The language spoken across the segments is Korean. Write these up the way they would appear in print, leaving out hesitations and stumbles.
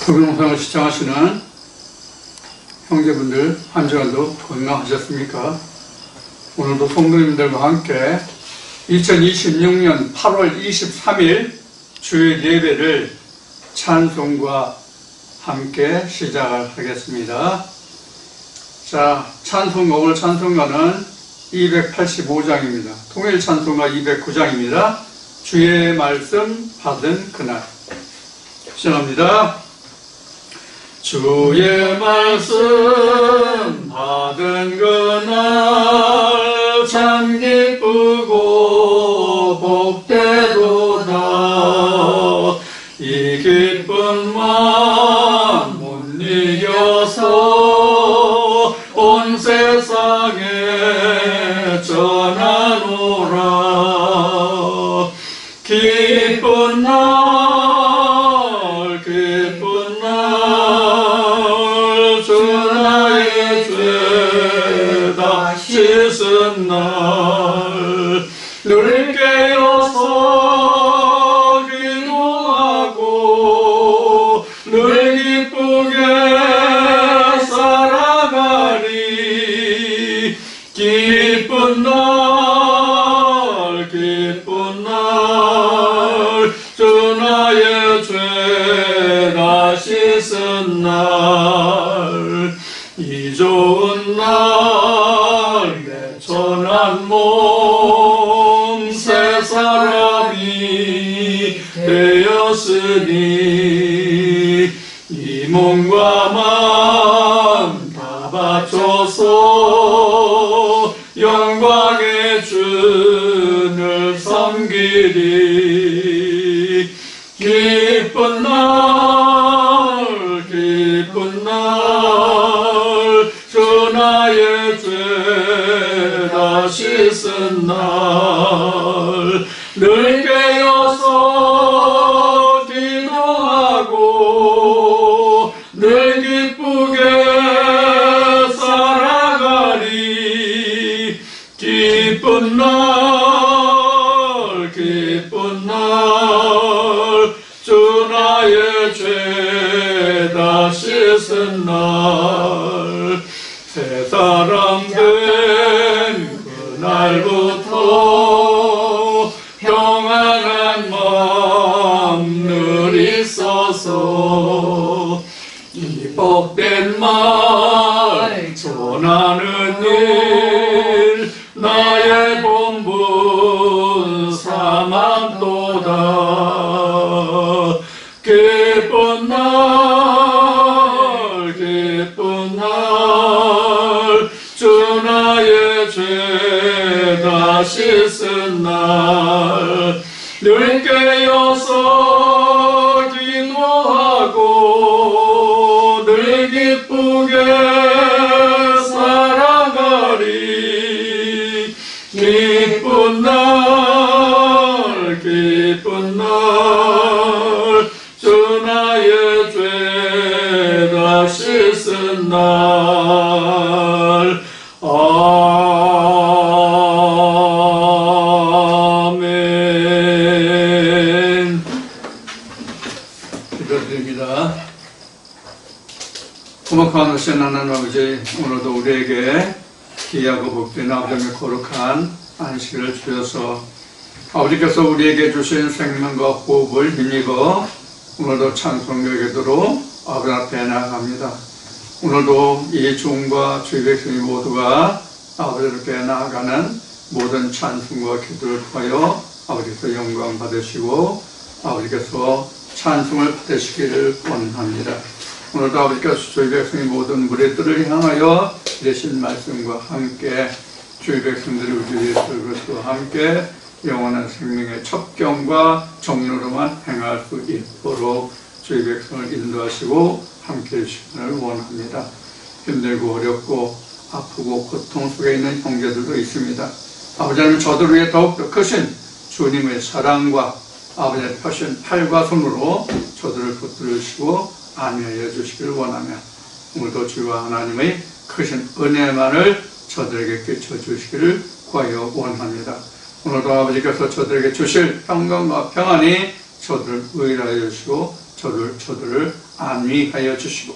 조경상을 시청하시는 형제분들 한 주간도 건강하셨습니까? 오늘도 성도님들과 함께 2026년 8월 23일 주일 예배를 찬송과 함께 시작을 하겠습니다. 자, 오늘 찬송가는 285장입니다. 통일 찬송가 209장입니다. 주의 말씀 받은 그날. 시작합니다. 주의 말씀 받은 그날 참 기쁘고 복되도다. 이 기쁜 마음 못 이겨서 온 세상에 전하노라. 기쁜 날 기쁜 날 주 나의 죄 다 씻은 날 늘 깨어서 기도하고 늘 기쁘게 살아가리. 기쁜 날 기쁜 날 주 나의 죄 다 씻은 날 이 좋은 날 내 천한 몸 새 사람이 되었으니 이 몸과 마음 다 바쳐서 영광의 주를 섬기리. 기쁜 날 기쁜 날 주 나의 죄 다 씻은 날 늘 깨어서 기도하고 늘 기쁘게 살아가리. 기쁜 날 기쁜 날 주 나의 죄 다 씻은 날 새 사람 된 그날부터 평안한 마음 늘 있어서 이 복된 말 전하는 일 나의 본분 삼았도다. 기쁜 날 기쁜 날 주 나의 죄 다 씻은 날 늘 깨어서 기도하고 늘 기쁘게 살아가리. 기쁜 날 기쁜 날 주 나의 죄 다 씻은 날. 아멘. 기도드립니다. 고막한 오신 하나님 아버지, 오늘도 우리에게 귀하고 복된 아버지의 거룩한 안식을 주셔서 아버지께서 우리에게 주신 생명과 호흡을 힘입어 오늘도 찬송하게도록 아버지 앞에 나아갑니다. 오늘도 이 종과 주의 백성이 모두가 아버지께 나아가는 모든 찬송과 기도를 통하여 아버지께서 영광 받으시고 아버지께서 찬송을 받으시기를 원합니다. 오늘도 아버지께서 주의 백성이 모든 무리들을 향하여 되신 말씀과 함께 주의 백성들이 우리 예수 그리스도와 함께 영원한 생명의 첩경과 정로로만 행할 수 있도록 주의 백성을 인도하시고 함께해 주시기를 원합니다. 힘들고 어렵고 아프고 고통 속에 있는 형제들도 있습니다. 아버지 하나님, 저들 위해 더욱더 크신 주님의 사랑과 아버지의 펴신 팔과 손으로 저들을 붙들으시고 안위하여 주시기를 원하며 오늘도 주와 하나님의 크신 은혜만을 저들에게 끼쳐주시기를 구하여 원합니다. 오늘도 아버지께서 저들에게 주실 평강과 평안이 저들을 의뢰하여 주시고 저들을 안위하여 주시고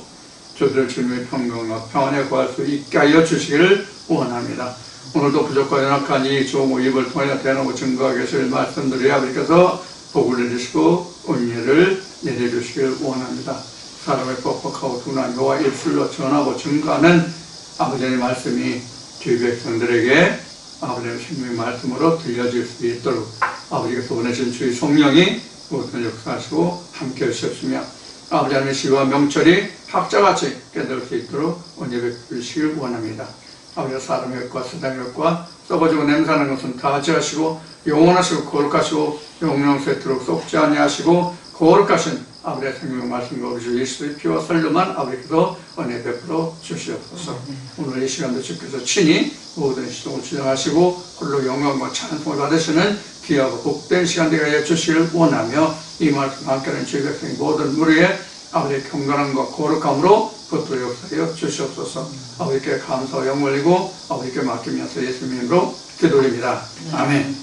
저들 주님의 평강과 평안에 구할 수 있게 하여 주시기를 원합니다. 오늘도 부족과 연약한 이 종우 입을 통해 대놓고 증거하게 하실 말씀들이 아버지께서 복을 내리시고 은혜를 내려주시길 원합니다. 사람의 뻑뻑하고 둔한 요와 입술로 전하고 증거하는 아버지의 말씀이 주의 백성들에게 아버지의 생명의 말씀으로 들려질 수 있도록 아버지께서 보내신 주의 성령이 모든 역사하시고 함께 하시옵시며 아버지 하나님의 시와 명철이 학자같이 깨달을 수 있도록 은혜 베푸시길 원합니다. 아버지 사람의 것과 세상의 것과 썩어지고 냄새나는 것은 다 제하시고 영원하시고 거룩하시고 영영세토록 썩지 아니하시고 거룩하신 아버지의 생명 말씀과 우리 주 예수의 피와 살로만 아버지께서 은혜 베풀어 주시옵소서. 오늘 이 시간도 주께서 친히 모든 시동을 주장하시고 홀로 영광과 찬송을 받으시는 귀하고 복된 시간 되게 하여 주시길 원하며 이 말씀 함께하는 주의 백성의 모든 무리에 아버지의 경건함과 거룩함으로 그것도 역사하여 주시옵소서. 아버지께 감사와 영광 올리고 아버지께 맡기면서 예수님 이름으로 기도드립니다. 아멘.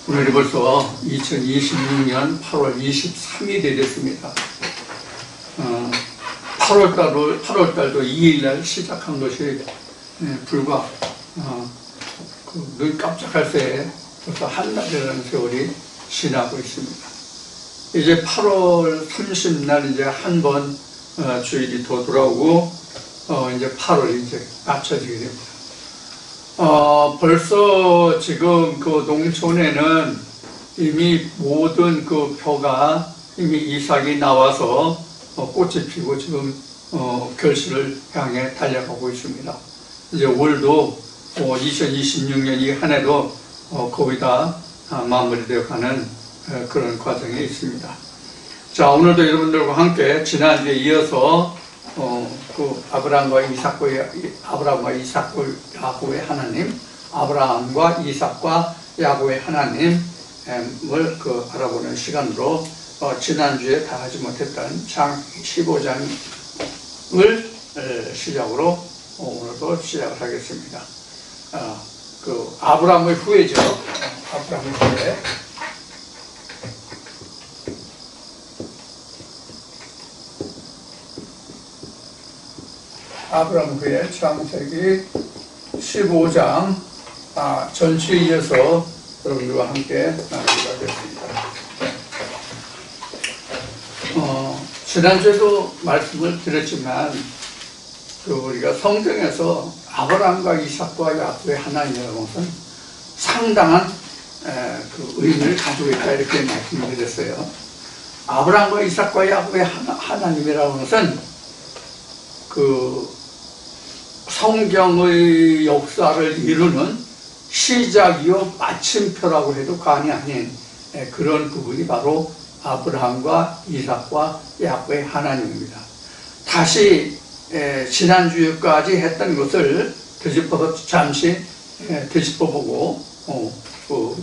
오늘이 벌써 2026년 8월 23일이 됐습니다. 8월달도 2일날 시작한 것이 불과 눈 깜짝할 새에 벌써 한 달이라는 세월이 지나고 있습니다. 이제 8월 30날 이제 한 번 주일이 더 돌아오고 이제 8월 이제 맞춰지게 됩니다. 벌써 지금 그 농촌에는 이미 모든 그 벼가 이미 이삭이 나와서 꽃이 피고 지금 결실을 향해 달려가고 있습니다. 이제 올도 2026년 이 한 해도 거의 다 마무리되어 가는 그런 과정에 있습니다. 자, 오늘도 여러분들과 함께 지난주에 이어서 그 아브라함과 이삭과 야곱의 하나님, 아브라함과 이삭과 야곱의 하나님을 알아보는 시간으로 지난주에 다 하지 못했던 창세기 15장을 시작으로 오늘도 시작을 하겠습니다. 그 아브라함의 후예죠. 아브라함의 후예. 아브라함 후에 창세기 15장 전체에 이어서 여러분들과 함께 나누도록 하겠습니다. 지난주에도 말씀을 드렸지만 우리가 성경에서 아브라함과 이삭과 야곱의 하나님이라는 것은 상당한 그 의미를 가지고 있다 이렇게 말씀을 드렸어요. 아브라함과 이삭과 야곱의 하나님이라는 것은 그 성경의 역사를 이루는 시작이요 마침표라고 해도 과언이 아닌 그런 부분이 바로 아브라함과 이삭과 야곱의 하나님입니다. 다시 지난주까지 했던 것을 잠시 되짚어보고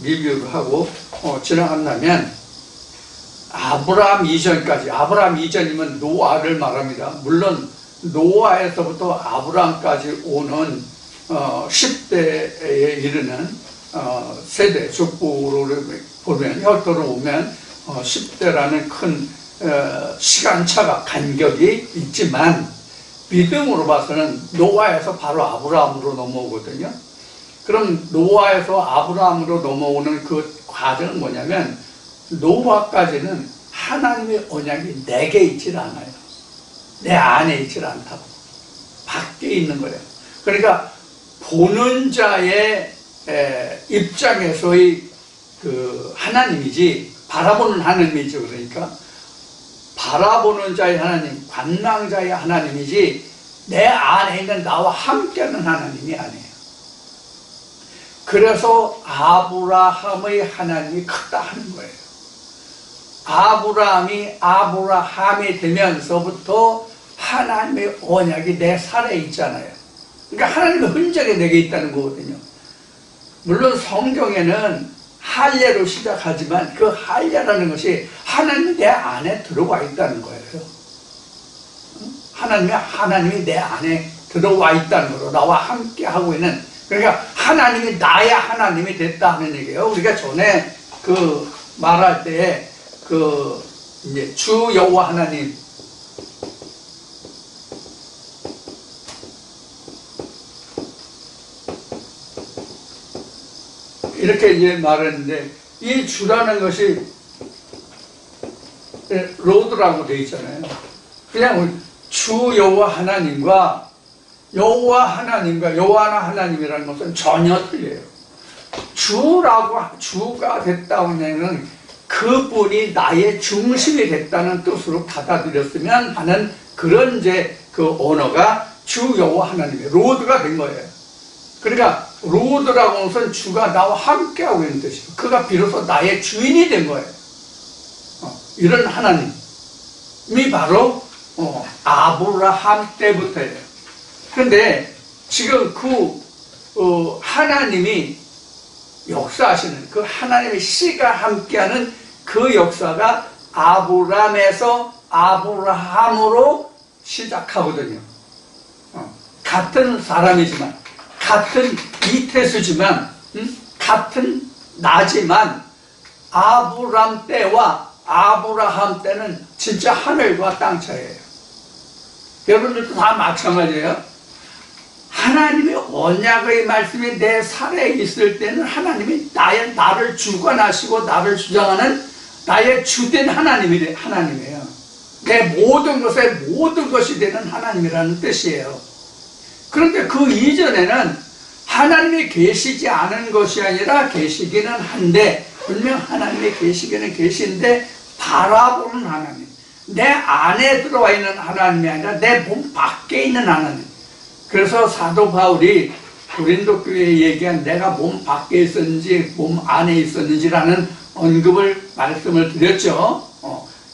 리뷰를 하고 지나간다면 아브라함 이전이면 노아를 말합니다. 물론 노아에서부터 아브라함까지 오는 10대에 이르는 세대 족보로 보면 혈도로 오면 10대라는 큰 시간차가 간격이 있지만 믿음으로 봐서는 노아에서 바로 아브라함으로 넘어오거든요. 그럼 노아에서 아브라함으로 넘어오는 그 과정은 뭐냐면 노아까지는 하나님의 언약이 내게 있질 않아요. 내 안에 있질 않다고. 밖에 있는 거예요. 그러니까 보는 자의 입장에서의 그 하나님이지 바라보는 하나님이죠. 그러니까 바라보는 자의 하나님, 관망자의 하나님이지 내 안에 있는 나와 함께하는 하나님이 아니에요. 그래서 아브라함의 하나님이 크다 하는 거예요. 아브라함이 되면서부터 하나님의 언약이 내 살에 있잖아요. 그러니까 하나님의 흔적이 내게 있다는 거거든요. 물론 성경에는 할례로 시작하지만 그 할례라는 것이 하나님이 내 안에 들어와 있다는 거예요. 하나님이 내 안에 들어와 있다는 거로 나와 함께 하고 있는, 그러니까 하나님이 나야 하나님이 됐다 하는 얘기예요. 우리가 전에 그 말할 때 그 이제 주 여호와 하나님, 이렇게 이제 말했는데, 이 주라는 것이 로드라고 되어 있잖아요. 그냥 주 여호와 하나님과 여호와 하나님이라는 것은 전혀 틀려요. 주가 됐다는 얘기는 그분이 나의 중심이 됐다는 뜻으로 받아들였으면 하는 그런 이제 그 언어가 주 여호와 하나님의 로드가 된 거예요. 그러니까 로드라고 하는 것은 주가 나와 함께하고 있는 뜻이에요. 그가 비로소 나의 주인이 된 거예요. 이런 하나님이 바로 아브라함 때부터예요. 그런데 지금 하나님이 역사하시는 그 하나님의 씨가 함께하는 그 역사가 아브라함에서 아브라함으로 시작하거든요. 같은 사람이지만, 같은 이태수지만, 같은 나지만 아브라함 때와 아브라함 때는 진짜 하늘과 땅 차이예요. 여러분들도 다 마찬가지예요. 하나님의 언약의 말씀이 내 살에 있을 때는 하나님이 나를 주관하시고 나를 주장하는 나의 주된 하나님이에요. 내 모든 것이 되는 하나님이라는 뜻이에요. 그런데 그 이전에는 하나님이 계시지 않은 것이 아니라 계시기는 한데, 분명 하나님이 계시기는 계신데 바라보는 하나님, 내 안에 들어와 있는 하나님이 아니라 내 몸 밖에 있는 하나님. 그래서 사도 바울이 고린도 교회에 얘기한 내가 몸 밖에 있었는지 몸 안에 있었는지라는 말씀을 드렸죠.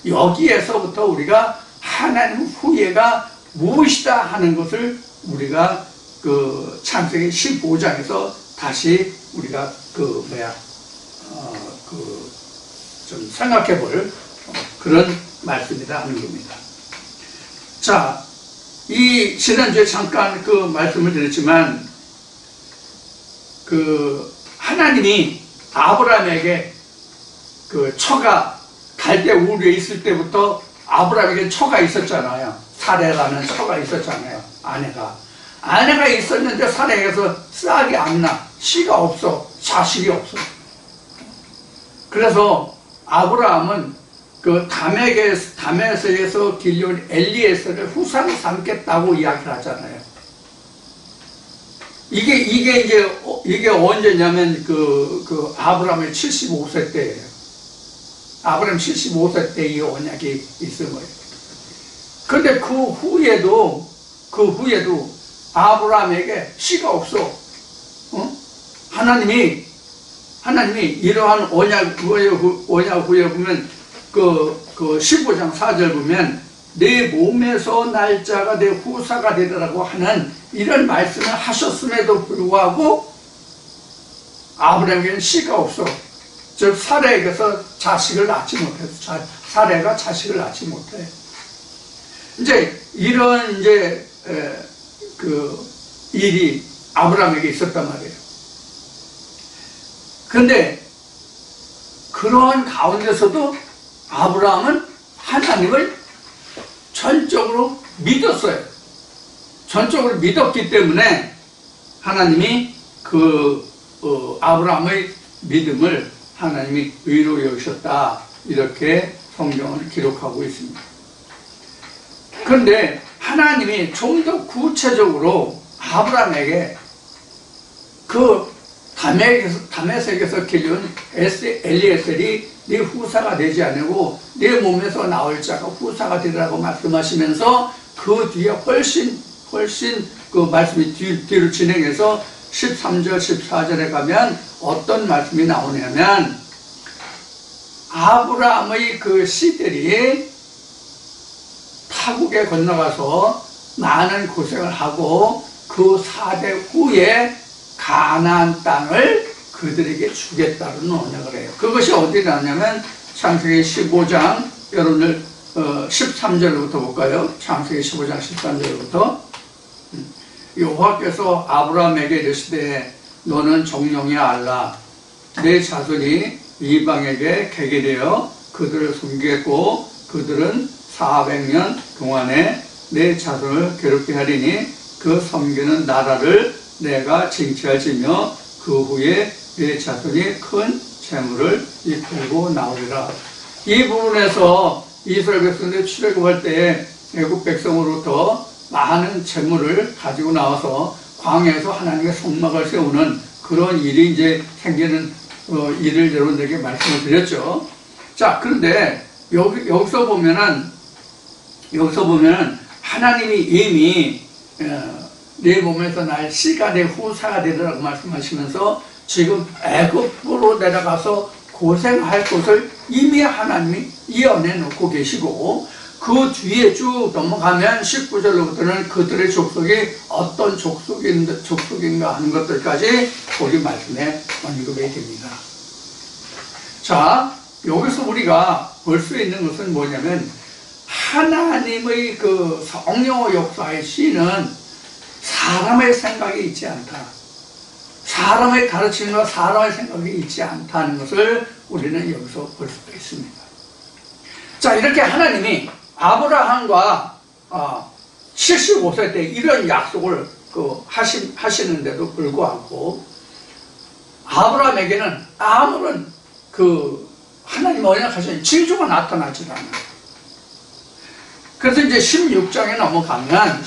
여기에서부터 우리가 하나님 후예가 무엇이다 하는 것을 우리가 그 창세기 15장에서 다시 우리가 좀 생각해 볼 그런 말씀이다 하는 겁니다. 자, 이 지난주에 잠깐 그 말씀을 드렸지만, 하나님이 아브라함에게 처가 갈대 우르에 있을 때부터 아브라함에게 처가 있었잖아요. 사레라는 처가 있었잖아요. 아내가 있었는데 사레에게서 싹이 안 나, 씨가 없어, 자식이 없어. 그래서 아브라함은 다메섹에서 길려온 엘리에셀을 후사로 삼겠다고 이야기를 하잖아요. 이게 언제냐면 아브라함의 75세 때예요. 아브라함 75세 때 이 언약이 있은 거예요. 그런데 그 후에도 아브라함에게 씨가 없어. 하나님이 이러한 언약 후에 보면 15장 4절 보면 내 몸에서 날짜가 내 후사가 되더라고 하는 이런 말씀을 하셨음에도 불구하고 아브라함에게는 씨가 없어. 즉 사레에게서 자식을 낳지 못해서 사레가 자식을 낳지 못해. 이제 이런 일이 아브라함에게 있었단 말이에요. 그런데 그러한 가운데서도 아브라함은 하나님을 전적으로 믿었어요. 전적으로 믿었기 때문에 하나님이 아브라함의 믿음을 하나님이 의로 여기셨다, 이렇게 성경을 기록하고 있습니다. 그런데 하나님이 좀 더 구체적으로 아브라함에게 다메섹에서 길려온 엘리에셀이 네 후사가 되지 않고 내 몸에서 나올 자가 후사가 되라고 말씀하시면서 그 뒤에 훨씬 그 말씀이 뒤로 진행해서 13절 14절에 가면 어떤 말씀이 나오냐면, 아브라함의 그 씨들이 타국에 건너가서 많은 고생을 하고 그 4대 후에 가나안 땅을 그들에게 주겠다는 언약을 해요. 그것이 어디 나오냐면 창세기 15장, 여러분들 13절부터 볼까요? 창세기 15장 13절부터. 여호와께서 아브라함에게 이르시되 너는 정령이 알라. 내 자손이 이방에게 개게 되어 그들을 섬기겠고 그들은 400년 동안에 내 자손을 괴롭게 하리니 그 섬기는 나라를 내가 징치할지며 그 후에 내 자손이 큰 재물을 이끌고 나오리라. 이 부분에서 이스라엘 백성들이 출애굽할 때 애굽 백성으로부터 많은 재물을 가지고 나와서 광야에서 하나님의 성막을 세우는 그런 일이 이제 생기는 일을 여러분들에게 말씀을 드렸죠. 자, 그런데 여기서 보면은 하나님이 이미 내 몸에서 날 씨가 내 후사가 되리라고 말씀하시면서 지금 애굽으로 내려가서 고생할 것을 이미 하나님이 예언해 놓고 계시고, 그 뒤에 쭉 넘어가면 19절로부터는 그들의 족속이 어떤 족속인가 하는 것들까지 거기 말씀에 언급이 됩니다. 자, 여기서 우리가 볼 수 있는 것은 뭐냐면, 하나님의 그 성령의 역사의 씨는 사람의 생각이 있지 않다. 사람의 가르침과 사람의 생각이 있지 않다는 것을 우리는 여기서 볼 수가 있습니다. 자, 이렇게 하나님이 아브라함과 75세 때 이런 약속을 하시는데도 불구하고 아브라함에게는 아무런 하나님 언약하신 징조가 나타나지 않아요. 그래서 이제 16장으로 넘어가면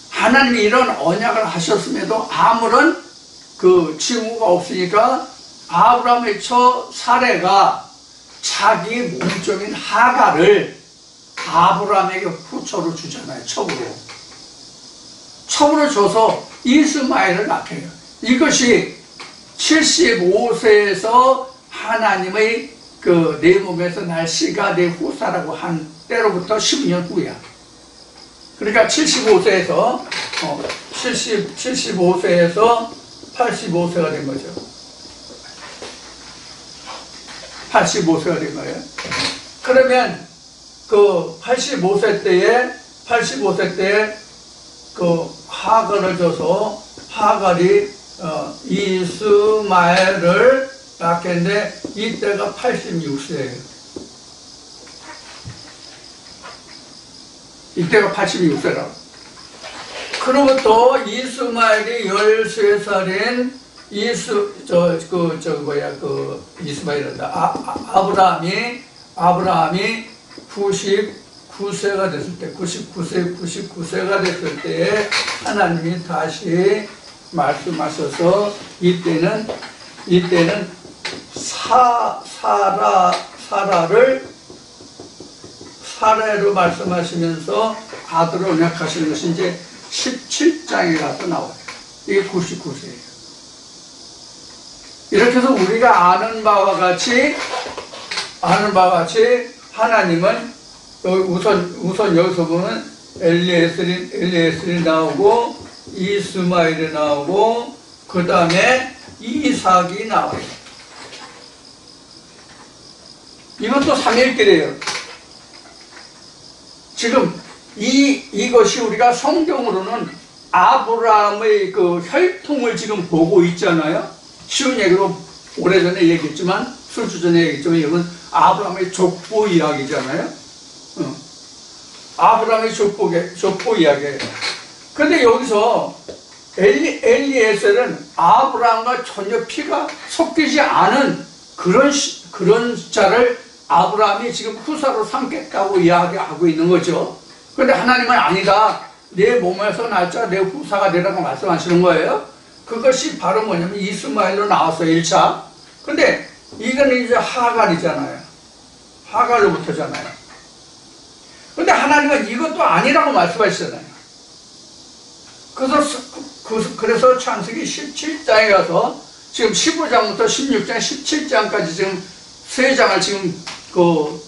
하나님이 이런 언약을 하셨음에도 아무런 징후가 없으니까 아브라함의 처 사레가 자기 몸종인 하갈을 아브라함에게 후처로 주잖아요. 첩으로 줘서 이스마엘을 낳게 해요. 이것이 75세에서 하나님의 내 몸에서 날 씨가 내 후사라고 한 때로부터 10년 후야. 그러니까 75세에서 85세가 된 거죠. 85세가 된 거예요. 그러면 85세 때에 하갈을 줘서 하갈이 이스마엘을 낳겠는데 이때가 86세예요. 이때가 86세라고. 그로부터 이스마엘이 13살인 아브라함이 99세가 됐을 때, 99세가 됐을 때에 하나님이 다시 말씀하셔서 이때는 사례로 말씀하시면서 아들을 언약하시는 것이 이제 17장에 가서 나와요. 이게 99세예요. 이렇게 해서 우리가 아는 바와 같이 하나님은 우선 여기서 보면 엘리에셀이 나오고 이스마엘이 나오고 그 다음에 이삭이 나와요. 이것도 삼일길이에요. 지금 이것이 우리가 성경으로는 아브라함의 혈통을 지금 보고 있잖아요. 쉬운 얘기로 오래전에 얘기했지만, 술주 전에 얘기했지만, 이건 아브라함의 족보 이야기잖아요. 아브라함의 족보 이야기예요. 근데 여기서 엘리에셀은 아브라함과 전혀 피가 섞이지 않은 그런 자를 아브라함이 지금 후사로 삼겠다고 이야기하고 있는 거죠. 근데 하나님은 아니다. 내 몸에서 날짜 내 후사가 되라고 말씀하시는 거예요. 그것이 바로 뭐냐면 이스마엘로 나왔어요. 1차. 근데 이거는 이제 하갈이잖아요. 하갈로부터잖아요. 근데 하나님은 이것도 아니라고 말씀하시잖아요. 그래서 창세기 17장에 가서 지금 15장부터 16장, 17장까지 지금 3장을 지금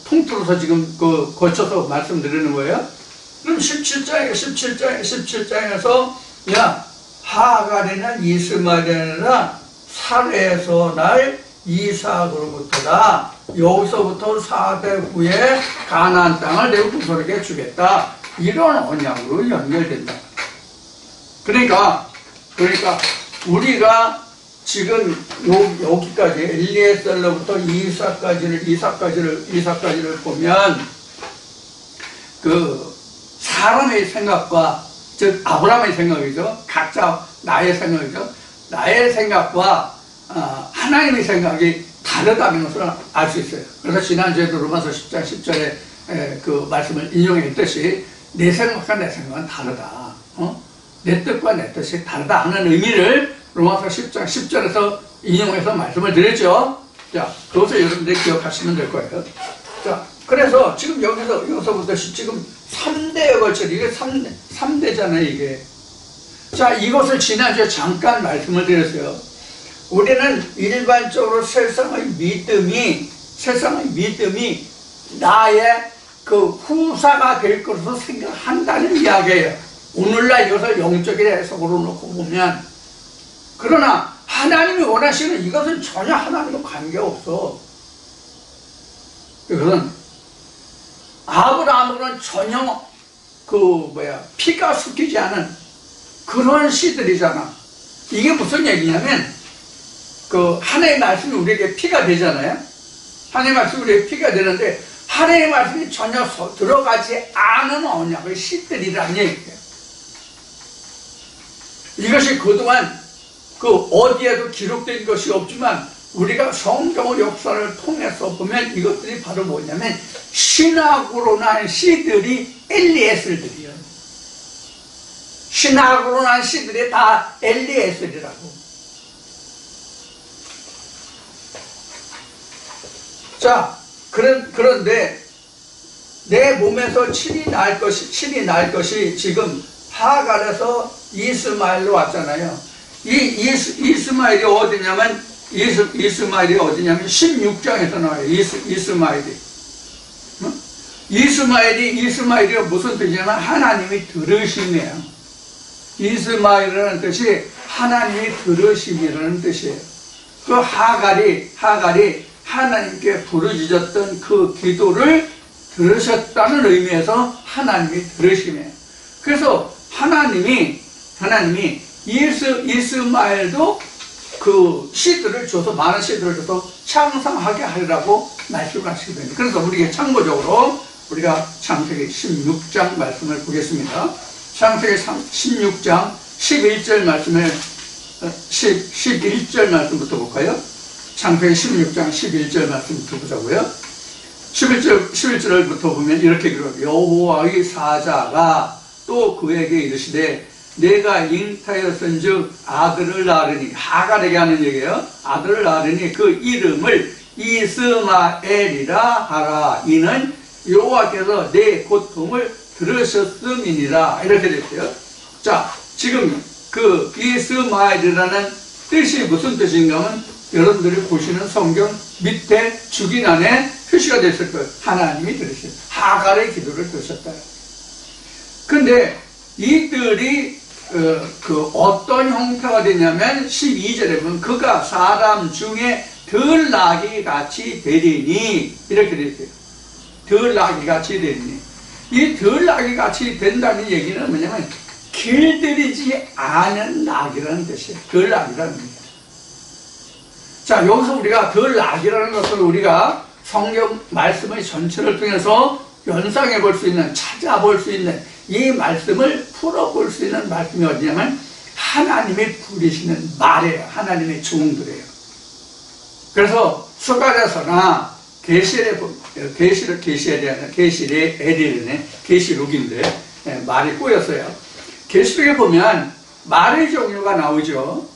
통틀어서 지금 거쳐서 말씀드리는 거예요. 그럼 17장에서 하갈이나 이스마엘이나 사레에서 날 이삭으로부터다. 여기서부터 4대 후에 가나안 땅을 내 후손에게 주겠다. 이런 언약으로 연결된다. 그러니까 우리가 지금 여기까지 엘리에셀로부터 이사까지를 보면 그 사람의 생각과 즉 아브라함의 생각이죠. 각자 나의 생각이죠. 나의 생각과 하나님의 생각이 다르다는 것을 알 수 있어요. 그래서 지난주에도 로마서 10장 10절에 그 말씀을 인용했듯이 내 생각과 내 생각은 다르다. 내 뜻과 내 뜻이 다르다 하는 의미를 로마서 10장 10절에서 인용해서 말씀을 드렸죠. 자, 그것을 여러분들이 기억하시면 될 거예요. 자, 그래서 지금 여기서부터 지금 3대에 걸쳐, 이게 3대잖아요, 이게. 자, 이것을 지난주에 잠깐 말씀을 드렸어요. 우리는 일반적으로 세상의 믿음이 나의 그 후사가 될 것으로 생각한다는 이야기예요. 오늘날 이것을 영적인 해석으로 놓고 보면. 그러나 하나님이 원하시는 이것은 전혀 하나님과 관계없어. 이것은 아브라함으로는 전혀 피가 섞이지 않은 그런 씨들이잖아. 이게 무슨 얘기냐면 하나님의 말씀이 우리에게 피가 되잖아요. 하나님의 말씀이 우리에게 피가 되는데 하나님의 말씀이 전혀 들어가지 않은 언약의 씨들이라는 얘기예요. 이것이 그동안 어디에도 기록된 것이 없지만 우리가 성경의 역사를 통해서 보면 이것들이 바로 뭐냐면 신학으로 난 씨들이 엘리에셀들이에요. 신학으로 난 씨들이 다 엘리에셀이라고. 자, 그런데 내 몸에서 친이 날 것이 지금 하갈에서 이스마엘로 왔잖아요. 이 이스마엘이 어디냐면 16장에서 나와요. 이스마엘이 무슨 뜻이냐면 하나님이 들으심이에요. 이스마엘이라는 뜻이 하나님이 들으심이라는 뜻이에요. 그 하갈이 하나님께 부르짖었던 그 기도를 들으셨다는 의미에서 하나님이 들으심이에요. 그래서 하나님이 이스마엘도 그 씨들을 줘서, 많은 씨들을 줘서 창성하게 하리라고 말씀을 하시게 됩니다. 그래서 우리가 참고적으로 우리가 창세기 16장 말씀을 보겠습니다. 창세기 16장 11절 말씀을 11절 말씀부터 볼까요? 창세기 16장 11절 말씀부터 보자고요. 11절부터 보면 이렇게 기록해요. 여호와의 사자가 또 그에게 이르시되 내가 잉타였은즉 아들을 낳으리니, 하갈에게 하는 얘기예요. 아들을 낳으리니 그 이름을 이스마엘이라 하라. 이는 여호와께서 내 고통을 들으셨음이니라. 이렇게 됐어요. 자, 지금 그 이스마엘이라는 뜻이 무슨 뜻인가 하면 여러분들이 보시는 성경 밑에 주기란에 표시가 됐을 거예요. 하나님이 들으셨어요. 하갈의 기도를 들으셨다. 근데 이들이 어떤 형태가 되냐면 12절에 보면 그가 사람 중에 덜 나귀 같이 되리니 이렇게 되어 있어요. 덜 나귀 같이 되리니. 이 덜 나귀 같이 된다는 얘기는 뭐냐면 길들이지 않은 나귀라는 뜻이에요. 덜 나귀라는 얘기예요. 자, 여기서 우리가 덜 나귀라는 것을 우리가 성경 말씀의 전체를 통해서 연상해 볼 수 있는, 찾아볼 수 있는 이 말씀을 풀어볼 수 있는 말씀이 어디냐면 하나님이 부리시는 말이에요. 하나님의 종들이에요. 그래서 수가랴서나 계시록인데 말이 꼬였어요. 계시록에 보면 말의 종류가 나오죠.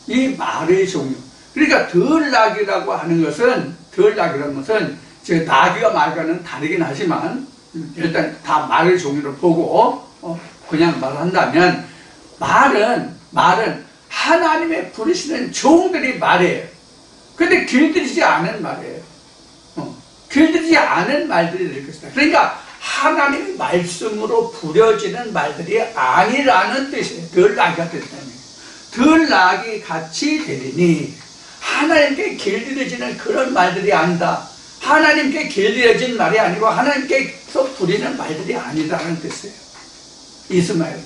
이 말의 종류. 그러니까 덜나귀라고 하는 것은 나귀와 말과는 다르긴 하지만 일단 다 말의 종류를 보고 그냥 말한다면 말은 하나님의 부르시는 종들이 말이에요. 근데 길들이지 않은 말이에요. 길들이지 않은 말들이 될 것이다. 그러니까 하나님의 말씀으로 부려지는 말들이 아니라는 뜻이에요. 덜나귀가 됐다는 얘기예요. 덜나귀 같이 되리니 하나님께 길들여지는 그런 말들이 아니다. 하나님께 길들여진 말이 아니고 하나님께서 부리는 말들이 아니라는 뜻이에요. 이스마엘.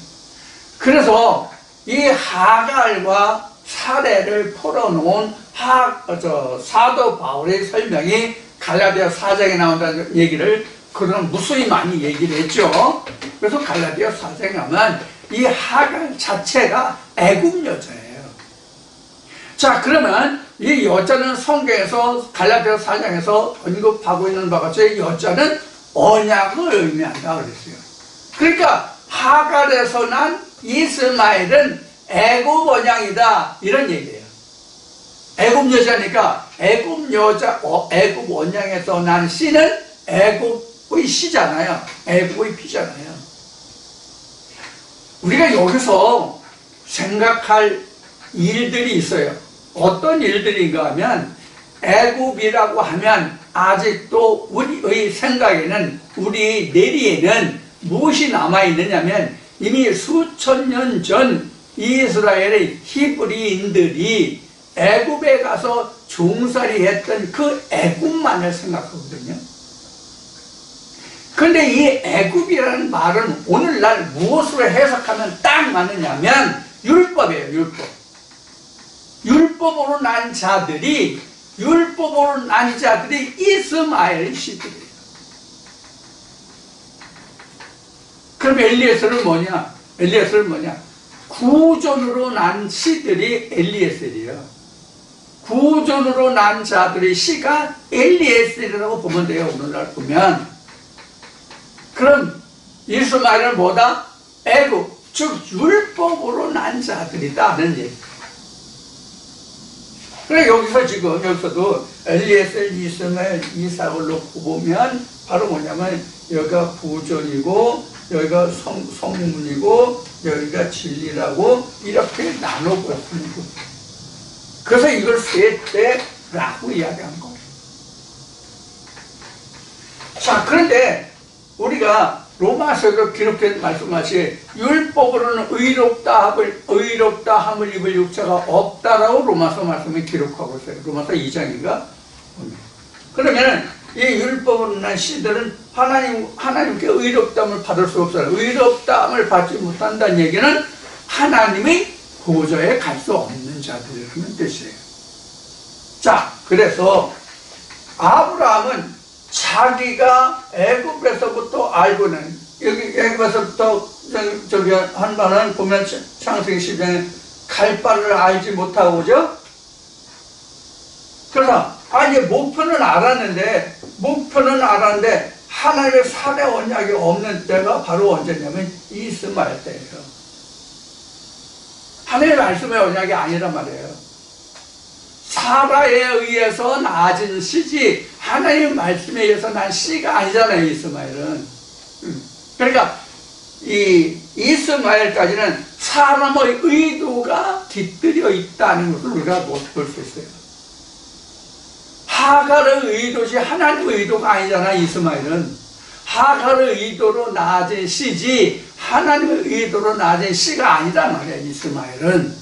그래서 이 하갈과 사례를 풀어놓은 사도 바울의 설명이 갈라디아 4장에 나온다는 얘기를 그런 무수히 많이 얘기를 했죠. 그래서 갈라디아 4장에 가면 이 하갈 자체가 애굽 여자예요. 자, 그러면 이 여자는 성경에서 갈라디아 4장에서 언급하고 있는 바와 같이 여자는 언약을 의미한다 그랬어요. 그러니까 하갈에서 난 이스마엘은 애굽 언약이다 이런 얘기예요. 애굽 여자니까 애굽 언약에서 난 씨는 애굽의 씨잖아요. 애굽의 피잖아요. 우리가 여기서 생각할 일들이 있어요. 어떤 일들인가 하면 애굽이라고 하면 아직도 우리의 생각에는 우리 내리에는 무엇이 남아있느냐면 이미 수천 년 전 이스라엘의 히브리인들이 애굽에 가서 종살이 했던 그 애굽만을 생각하거든요. 그런데 이 애굽이라는 말은 오늘날 무엇으로 해석하면 딱 맞느냐면 율법이에요. 율법. 율법으로 난 자들이 이스마엘 씨들이에요. 그럼 엘리에셀은 뭐냐? 구존으로 난 씨들이 엘리에셀이에요. 구존으로 난 자들의 씨가 엘리에셀이라고 보면 돼요. 오늘날 보면. 그럼 이스마엘은 뭐다? 애굽, 즉 율법으로 난 자들이다는 얘기. 그래 여기서도 엘리에셀, 이스마엘, 이삭을 놓고 보면 바로 뭐냐면 여기가 구존이고 여기가 성문이고 여기가 진리라고 이렇게 나누고 있는 거예요. 그래서 이걸 셋째라고 이야기한 거예요. 자, 그런데 우리가 로마서에서 기록된 말씀하시 율법으로는 의롭다 함을 입을 육체가 없다라고 로마서 말씀을 기록하고 있어요. 로마서 2장인가? 그러면 이 율법으로 난 씨들은 하나님께 의롭다함을 받을 수 없어요. 의롭다함을 받지 못한다는 얘기는 하나님의 보좌에 갈 수 없는 자들이라는 뜻이에요. 자, 그래서 아브라함은 자기가 애굽에서부터 알고는 여기 애굽에서부터 저기 한 바는 보면 창세기 10장에 갈 바를 알지 못하고 그죠? 그래서 이제 목표는 알았는데 하나님의 살해 언약이 없는 때가 바로 언제냐면 이스마엘 때예요. 하나님의 말씀의 언약이 아니란 말이에요. 사라에 의해서 낳아진 씨지 하나님의 말씀에 의해서 난 씨가 아니잖아요. 이스마엘은. 그러니까 이 이스마엘까지는 사람의 의도가 깃들여 있다는 것을 우리가 볼 수 있어요. 하갈의 의도지 하나님의 의도가 아니잖아. 이스마엘은 하갈의 의도로 낳아진 씨지 하나님의 의도로 낳아진 씨가 아니란 말이야. 이스마엘은.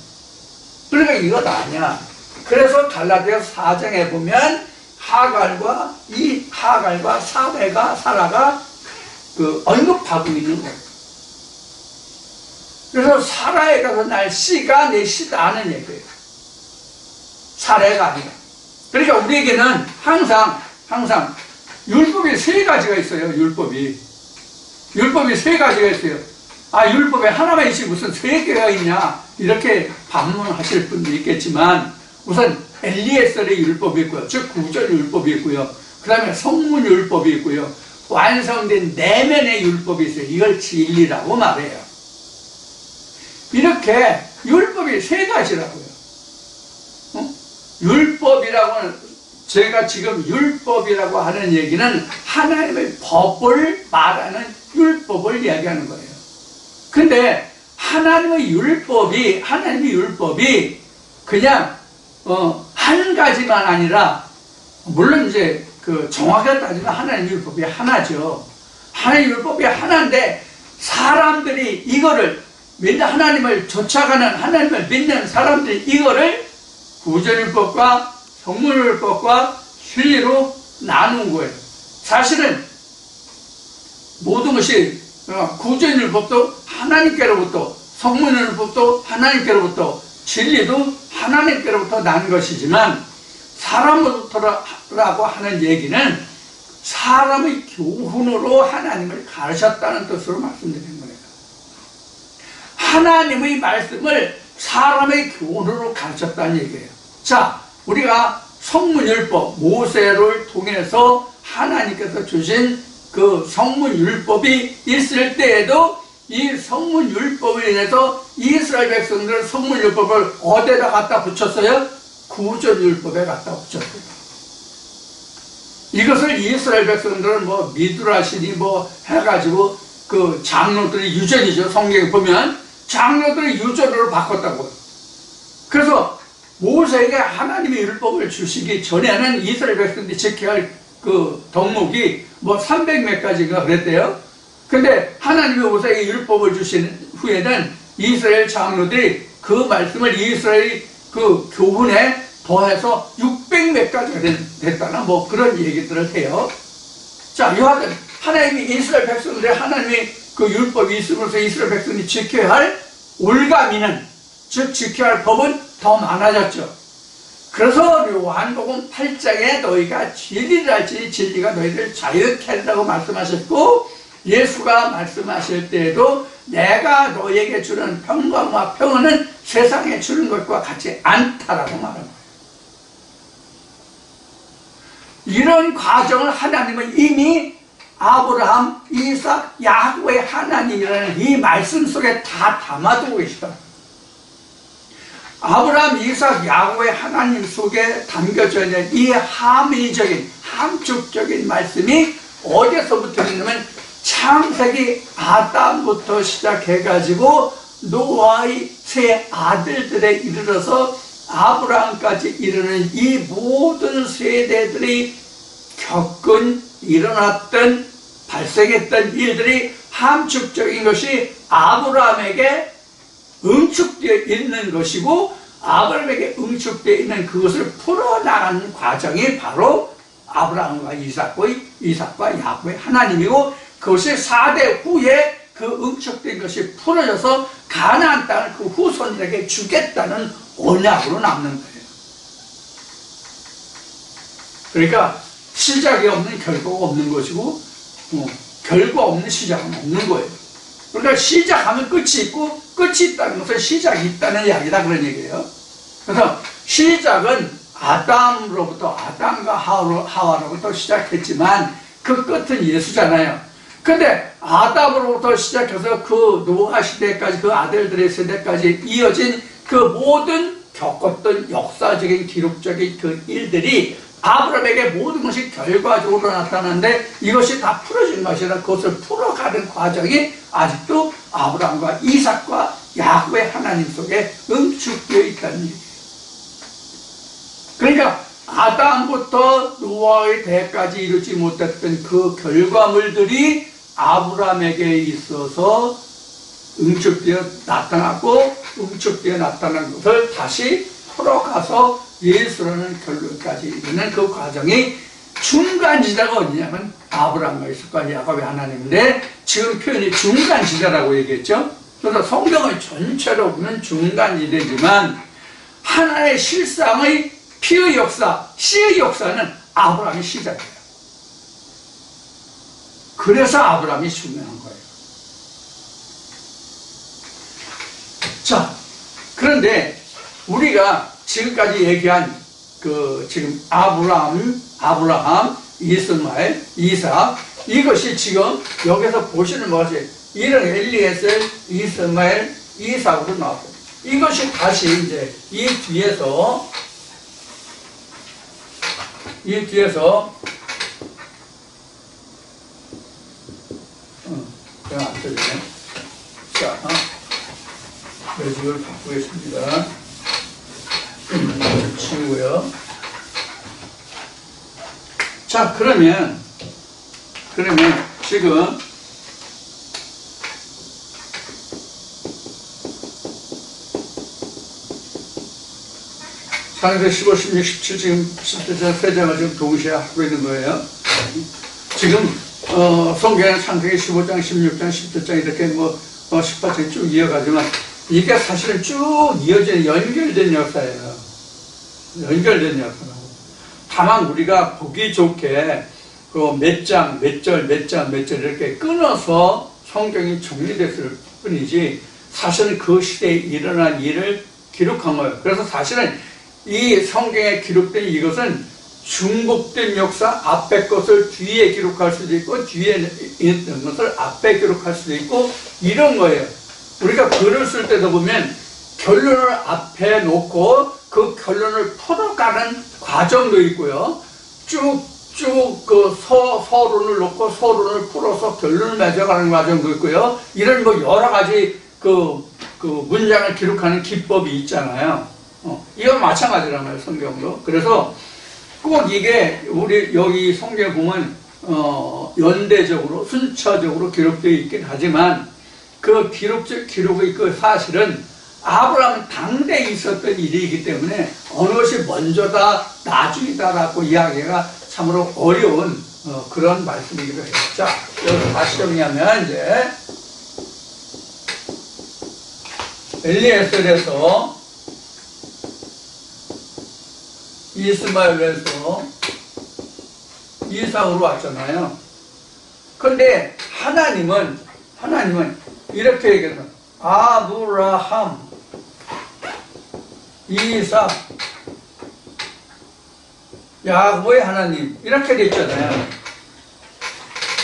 그러니까 이것 아니야. 그래서 갈라디아 4장에 보면 하갈과 사라가 언급하고 있는 거예요. 그래서 사라에 가서 날 씨가 내 씨다는 얘기예요. 사라가 아니라. 그러니까 우리에게는 항상 율법이 세 가지가 있어요. 율법이 세 가지가 있어요. 율법에 하나만 있지 무슨 세 개가 있냐 이렇게 반문하실 분도 있겠지만 우선 엘리에셀의 율법이 있고요. 즉 구절 율법이 있고요. 그 다음에 성문 율법이 있고요. 완성된 내면의 율법이 있어요. 이걸 진리라고 말해요. 이렇게 율법이 세 가지라고요. 율법이라고는 제가 지금 율법이라고 하는 얘기는 하나님의 법을 말하는 율법을 이야기하는 거예요. 근데 하나님의 율법이 그냥 한 가지만 아니라 물론 이제 정확하게 따지면 하나님의 율법이 하나죠. 하나님의 율법이 하나인데 사람들이 이거를 하나님을 쫓아가는 하나님을 믿는 사람들이 이거를 구전율법과 성문율법과 순리로 나눈 거예요. 사실은 모든 것이 구전율법도 하나님께로부터 성문율법도 하나님께로부터 진리도 하나님께로부터 난 것이지만 사람으로부터라고 하는 얘기는 사람의 교훈으로 하나님을 가르쳤다는 뜻으로 말씀드리는 거예요. 하나님의 말씀을 사람의 교훈으로 가르쳤다는 얘기예요. 자, 우리가 성문율법, 모세를 통해서 하나님께서 주신 그 성문율법이 있을 때에도 이 성문율법에 인해서 이스라엘 백성들은 성문율법을 어디에다 갖다 붙였어요? 구전율법에 갖다 붙였어요. 이것을 이스라엘 백성들은 뭐 미드라시니 뭐 해가지고 그 장로들의 유전이죠. 성경에 보면 장로들의 유전으로 바꿨다고요. 그래서 모세에게 하나님의 율법을 주시기 전에는 이스라엘 백성들이 지켜야 할 그 덕목이 뭐 300몇 가지가 그랬대요. 근데 하나님이 모세에게 율법을 주신 후에는 이스라엘 장로들이 그 말씀을 이스라엘 그 교훈에 더해서 600몇 가지가 됐다나 뭐 그런 얘기들을 해요. 자, 여하튼 하나님이 이스라엘 백성들의 하나님의 그 율법이 있으면서 이스라엘 백성이 지켜야 할 올가미는, 즉 지켜야 할 법은 더 많아졌죠. 그래서 요한복음 8장에 너희가 진리를 알지 진리가 너희를 자유케 한다고 말씀하셨고, 예수가 말씀하실 때에도 내가 너희에게 주는 평강과 평안은 세상에 주는 것과 같지 않다라고 말한 거예요. 이런 과정을 하나님은 이미 아브라함, 이삭, 야곱의 하나님이라는 이 말씀 속에 다 담아두고 계시다. 아브라함, 이삭, 야곱의 하나님 속에 담겨져 있는 이 함의적인, 함축적인 말씀이 어디서부터 있냐면 창세기 아담부터 시작해가지고 노아의 세 아들들에 이르러서 아브라함까지 이르는 이 모든 세대들이 겪은, 일어났던, 발생했던 일들이 함축적인 것이 아브라함에게 응축되어 있는 것이고, 아브라함에게 응축되어 있는 그것을 풀어나가는 과정이 바로 아브라함과 이삭과 야곱의 하나님이고, 그것이 4대 후에 그 응축된 것이 풀어져서 가나안 땅을 그 후손들에게 주겠다는 언약으로 남는 거예요. 그러니까 시작이 없는 결과가 없는 것이고, 결과 없는 시작은 없는 거예요. 그러니까 시작하면 끝이 있고, 끝이 있다는 것은 시작이 있다는 이야기다, 그런 얘기예요. 그래서 시작은 아담과 하와로부터 시작했지만 그 끝은 예수잖아요. 근데 아담으로부터 시작해서 그 노아 시대까지, 그 아들들의 세대까지 이어진 그 모든 겪었던 역사적인 기록적인 그 일들이 아브라함에게 모든 것이 결과적으로 나타나는데, 이것이 다 풀어진 것이라 그것을 풀어가는 과정이 아직도 아브라함과 이삭과 야곱의 하나님 속에 응축되어 있다는 얘기예요. 그러니까 아담부터 노아의 대까지 이루지 못했던 그 결과물들이 아브라함에게 있어서 응축되어 나타났고, 응축되어 나타난 것을 다시 풀어가서 예수라는 결론까지 이르는 그 과정이 중간지대가 어디냐면 아브라함과 이삭과 야곱의 하나님인데, 지금 표현이 중간지대라고 얘기했죠. 그래서 성경을 전체로 보면 중간지대지만 하나의 실상의 피의 역사, 씨의 역사는 아브라함이 시작이에요. 그래서 아브라함이 중요한 거예요. 자, 그런데 우리가 지금까지 얘기한 지금 아브라함, 이스마엘, 이삭, 이것이 지금 여기서 보시는 것이 이런 엘리에셀, 이스마엘, 이삭으로 나왔고, 이것이 다시 이제 이 뒤에서 제가 안 써지네. 자, 매직을 바꾸겠습니다. 치우고요. 자, 그러면 지금 창세기 15, 16, 17 지금 10절 세 장을 지금 동시에 하고 있는 거예요. 지금 성경에 창세기 15장, 16장, 17장 이렇게 18장 쭉 이어가지만 이게 사실은 쭉 이어져 연결된 역사예요. 연결된 역사라고. 다만 우리가 보기 좋게 그 몇 장, 몇 절, 몇 장, 몇 절 이렇게 끊어서 성경이 정리됐을 뿐이지 사실은 그 시대에 일어난 일을 기록한 거예요. 그래서 사실은 이 성경에 기록된 이것은 중복된 역사, 앞에 것을 뒤에 기록할 수도 있고 뒤에 있는 것을 앞에 기록할 수도 있고 이런 거예요. 우리가 글을 쓸 때도 보면 결론을 앞에 놓고 그 결론을 풀어가는 과정도 있고요. 쭉쭉 그 서론을 놓고 서론을 풀어서 결론을 맺어가는 과정도 있고요. 이런 뭐 여러 가지 그 문장을 기록하는 기법이 있잖아요. 이건 마찬가지란 말이에요, 성경도. 그래서 꼭 이게 우리 여기 성경에 보면 연대적으로 순차적으로 기록되어 있긴 하지만 그 기록의 그 사실은 아브라함은 당대에 있었던 일이기 때문에 어느 것이 먼저다 나중이다라고 이야기가 참으로 어려운 그런 말씀이기도 해요. 자, 여기서 다시 정리하면 이제 엘리에셀에서 이스마엘에서 이삭으로 왔잖아요. 그런데 하나님은 이렇게 얘기해요. 아브라함, 이삭, 야곱의 하나님 이렇게 돼 있잖아요.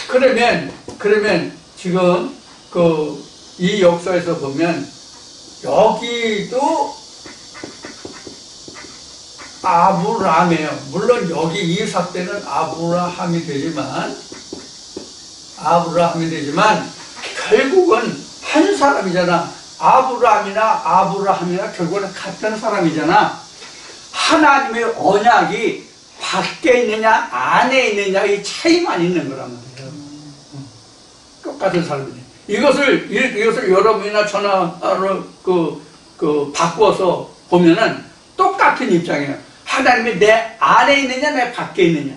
그러면 지금 이 역사에서 보면 여기도 아브라함이에요. 물론 여기 이삭 때는 아브라함이 되지만 결국은 한 사람이잖아. 아브라함이나 결국은 같은 사람이잖아. 하나님의 언약이 밖에 있느냐 안에 있느냐 이 차이만 있는 거란 말이에요. 똑같은 사람이네. 이것을 여러분이나 전화로 바꿔서 보면은 똑같은 입장이에요. 하나님이 내 안에 있느냐 내 밖에 있느냐.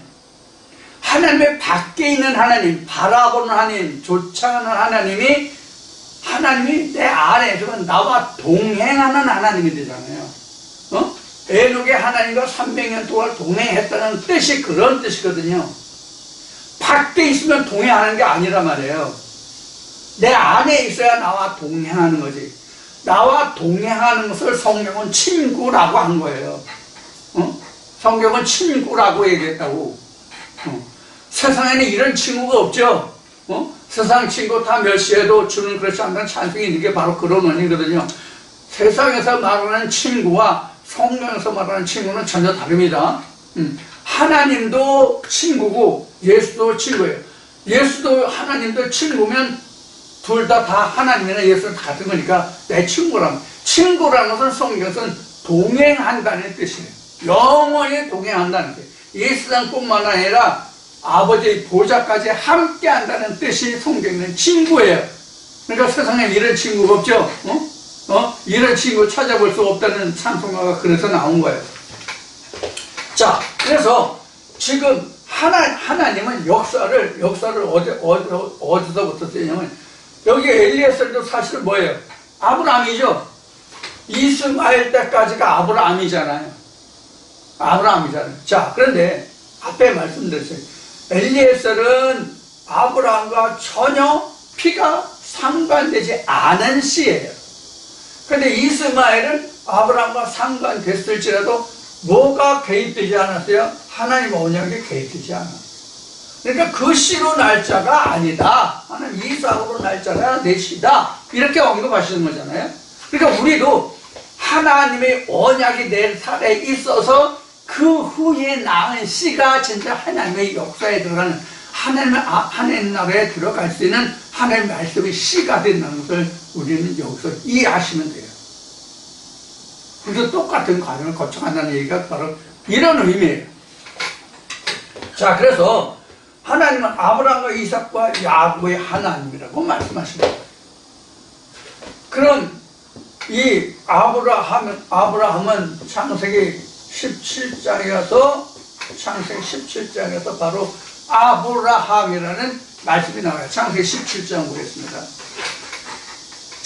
하나님의 밖에 있는 하나님, 바라보는 하나님, 쫓아가는 하나님이 내 안에 있으면 나와 동행하는 하나님이 되잖아요. 에녹의 하나님과 300년 동안 동행했다는 뜻이 그런 뜻이거든요. 밖에 있으면 동행하는 게 아니란 말이에요. 내 안에 있어야 나와 동행하는 거지. 나와 동행하는 것을 성경은 친구라고 한 거예요. 성경은 친구라고 얘기했다고. 세상에는 이런 친구가 없죠. 세상 친구 다 멸시해도 주는 그렇지 않다는 찬송이 있는 게 바로 그런 원인이거든요. 세상에서 말하는 친구와 성경에서 말하는 친구는 전혀 다릅니다. 하나님도 친구고 예수도 친구예요. 예수도 하나님도 친구면 둘 다 하나님이나 예수는 같은 거니까 내 친구라면, 친구라는 것은 성경에서는 동행한다는 뜻이에요. 영원히 동행한다는 뜻이에요. 예수님뿐만 아니라 아버지의 보좌까지 함께 한다는 뜻이 성경에는 친구예요. 그러니까 세상에 이런 친구가 없죠? 이런 친구 찾아볼 수 없다는 찬송가가 그래서 나온 거예요. 자, 그래서 지금 하나님은 역사를 어디서부터 쓰냐면 여기 엘리에셀도 사실 뭐예요? 아브라함이죠. 이스마엘 때까지가 아브라함이잖아요. 자, 그런데 앞에 말씀드렸어요. 엘리에셀은 아브라함과 전혀 피가 상관되지 않은 씨예요. 그런데 이스마엘은 아브라함과 상관됐을지라도 뭐가 개입되지 않았어요? 하나님 언약에 개입되지 않았어요. 그러니까 그 씨로 날짜가 아니다. 하나님 이삭으로 날짜가 내 씨다. 이렇게 언급하시는 거잖아요. 그러니까 우리도 하나님의 언약이 내 살에 있어서 그 후에 낳은 씨가 진짜 하나님의 역사에 들어가는 하나님 나라에 들어갈 수 있는 하나님의 말씀의 씨가 된다는 것을 우리는 여기서 이해하시면 돼요. 그래서 똑같은 과정을 거쳐간다는 얘기가 바로 이런 의미예요. 자, 그래서 하나님은 아브라함과 이삭과 야곱의 하나님이라고 말씀하십니다. 그럼 이 아브라함은 창세기 17장에서 바로 아브라함이라는 말씀이 나와요. 창세기 17장 보겠습니다.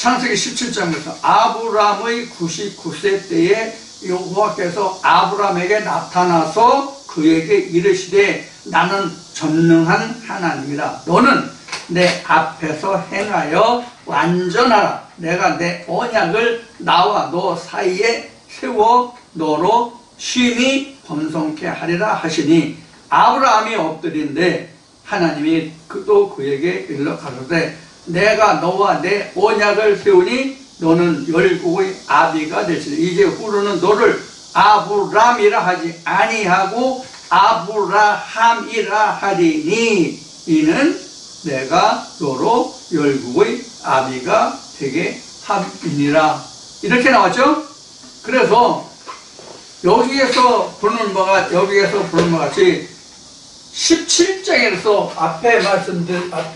창세기 17장부터 아브람의 99세 때에 여호와께서 아브람에게 나타나서 그에게 이르시되 나는 전능한 하나님이라. 너는 내 앞에서 행하여 완전하라. 내가 내 언약을 나와 너 사이에 세워 너로 심히 번성케 하리라 하시니 아브라함이 엎드린데 하나님이 또 그에게 일러 가로되 내가 너와 내 언약을 세우니 너는 열국의 아비가 될지니 이제 후로는 너를 아브람이라 하지 아니하고 아브라함이라 하리니 이는 내가 너로 열국의 아비가 되게 함이니라. 이렇게 나왔죠? 그래서 여기에서 부르는 바가 같이 17장에서 앞에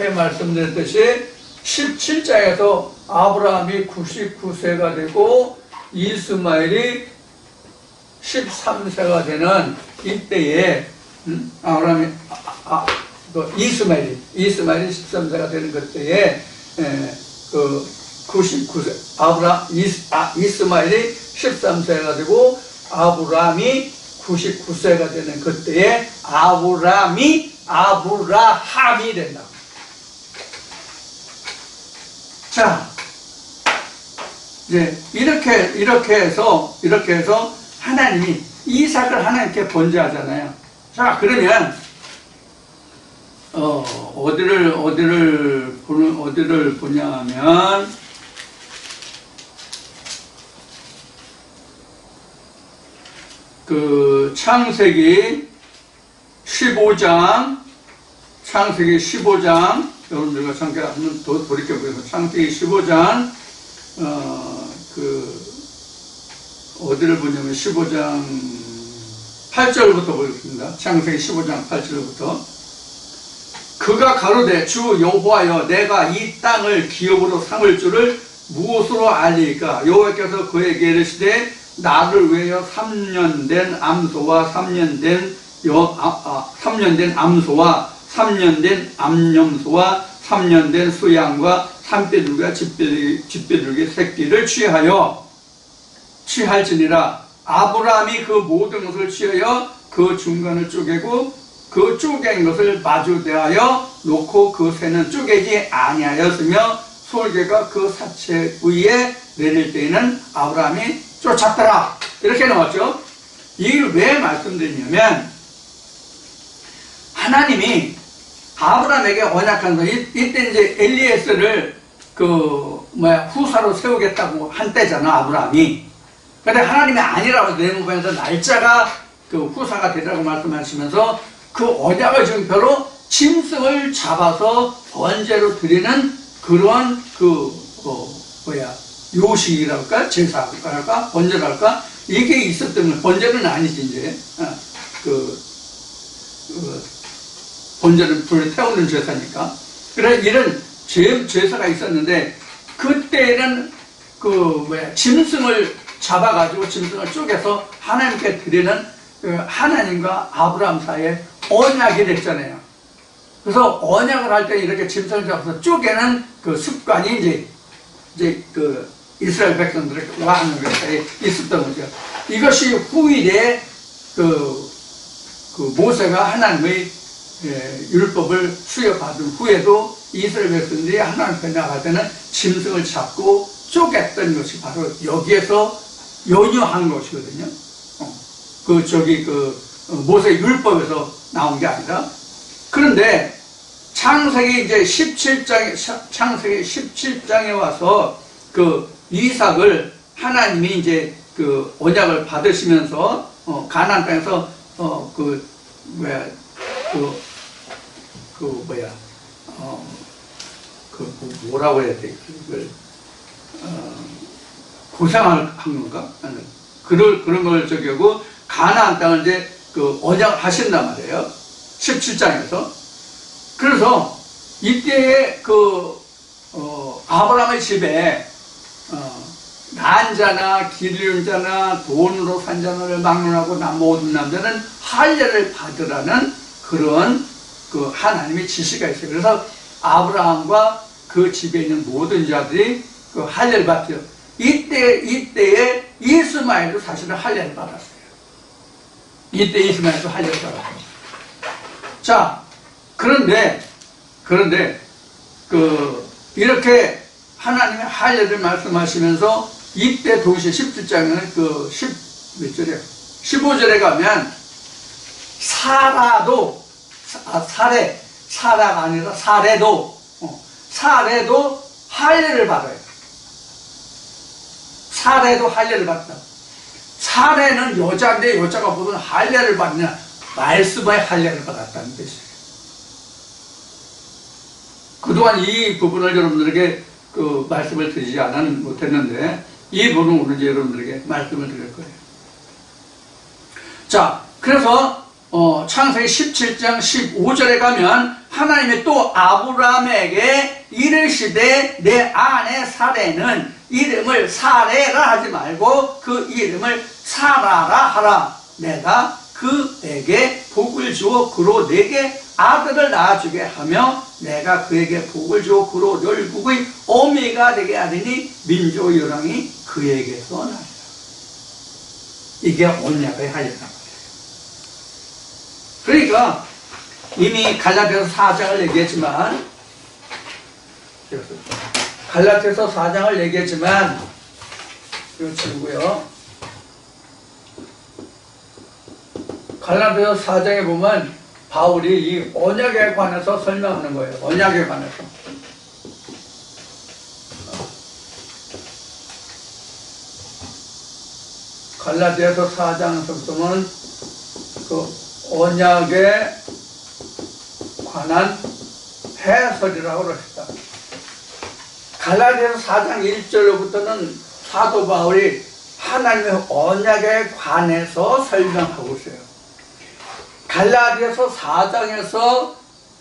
말씀드렸듯이 17장에서 아브라함이 99세가 되고 이스마엘이 13세가 되는 이때에 아브라함이 이스마엘이 13세가 되는 그때에 그 99세 이스마엘이 13세가 되고 아브라함이 99세가 되는 그때에 아브라함이 된다. 자, 이제 이렇게 해서 하나님이 이삭을 하나님께 번제하잖아요. 자, 그러면 어디를 보냐 하면 그 창세기 15장 여러분들과 잠깐 한번 더 돌이켜보세요. 창세기 15장 어디를 보냐면 15장 8절부터 보겠습니다. 창세기 15장 8절부터 그가 가로되 주 여호와여 내가 이 땅을 기업으로 삼을 줄을 무엇으로 알리까? 여호와께서 그에게 이르시되 나를 위하여 3년 된 암소와 3년 된 암소와 3년 된 암염소와 3년 된 수양과 산비둘기와 집비둘기 새끼를 취할지니라. 아브라함이 그 모든 것을 취하여 그 중간을 쪼개고 그 쪼갠 것을 마주 대하여 놓고 그 새는 쪼개지 아니하였으며 솔개가 그 사체 위에 내릴 때에는 아브라함이 쫓았더라. 이렇게 나왔죠. 이걸 왜 말씀드리냐면 하나님이 아브라함에게 언약한 거 이때 이제 엘리에스를 후사로 세우겠다고 한 때잖아 아브라함이. 근데 하나님이 아니라고 내무반에서 날짜가 그 후사가 되라고 말씀하시면서 그 언약의 증표로 짐승을 잡아서 번제로 드리는 그런 요식이랄까 제사랄까 번제랄까 이게 있었던 번제는 아니지 이제 번제는 불을 태우는 제사니까. 그래 이런 제사가 있었는데 그때는 짐승을 잡아가지고 짐승을 쪼개서 하나님께 드리는 하나님과 아브라함 사이에 언약이 됐잖아요. 그래서 언약을 할 때 이렇게 짐승을 잡아서 쪼개는 그 습관이 이제 그 이스라엘 백성들과 하나님 사이에 있었던 거죠. 이것이 후일에 그 모세가 하나님의 율법을 수여받은 후에도 이스라엘 백성들이 하나님 앞에 나갈 때는 짐승을 잡고 쪼갰던 것이 바로 여기에서 연유한 것이거든요. 모세 율법에서 나온 게 아니라. 그런데 창세기 17장에 와서 그 이삭을 하나님이 이제 그 언약을 받으시면서 가나안 땅에서 뭐라고 해야 돼? 고생한 건가? 그런 걸 하고 가나안 땅을 이제 언약을 하신단 말이에요. 17장에서. 그래서 이때에 아브라함의 집에 난 자나 길 잃은 자나 돈으로 산 자를 막론하고 모든 남자는 할례를 받으라는 그런 하나님의 지시가 있어요. 그래서 아브라함과 그 집에 있는 모든 자들이 그 할례를 받죠. 이때에 이스마엘도 사실은 할례를 받았어요. 이때 이스마엘도 할례를 받았어요. 자, 그런데 이렇게 하나님의 할례를 말씀하시면서 이때 동시에 17장에는 몇 절이에요? 15절에 가면 사라가 아니라 사례도 할례를 받아요. 사례도 할례를 받다. 사례는 여자인데 여자가 무슨 할례를 받냐? 말씀의 할례를 받았다는 뜻이에요. 그동안 이 부분을 여러분들에게 말씀을 드리지 못했는데 이 부분은 오늘 여러분들에게 말씀을 드릴 거예요. 자, 그래서 창세기 17장 15절에 가면 하나님이 또 아브라함에게 이르시되 내 아내 사례는 이름을 사레라 하지 말고 그 이름을 사라라 하라. 내가 그에게 복을 주어 그로 내게 아들을 낳아주게 하며 내가 그에게 복을 주어 그로 열국의 어미가 되게 하리니 민족 열왕이 그에게서 나리라. 이게 언약의 할례란 말이에요. 그러니까 이미 갈라디아서 4장을 얘기했지만 갈라디아서 4장을 얘기했지만 이거 치고요. 갈라디아서 4장에 보면 바울이 이 언약에 관해서 설명하는 거예요. 언약에 관해서. 갈라디아서 4장에서부터는 그 언약에 관한 해설이라고 그러셨다. 갈라디아서 4장 1절로부터는 사도 바울이 하나님의 언약에 관해서 설명하고 있어요. 갈라디아서 4장에서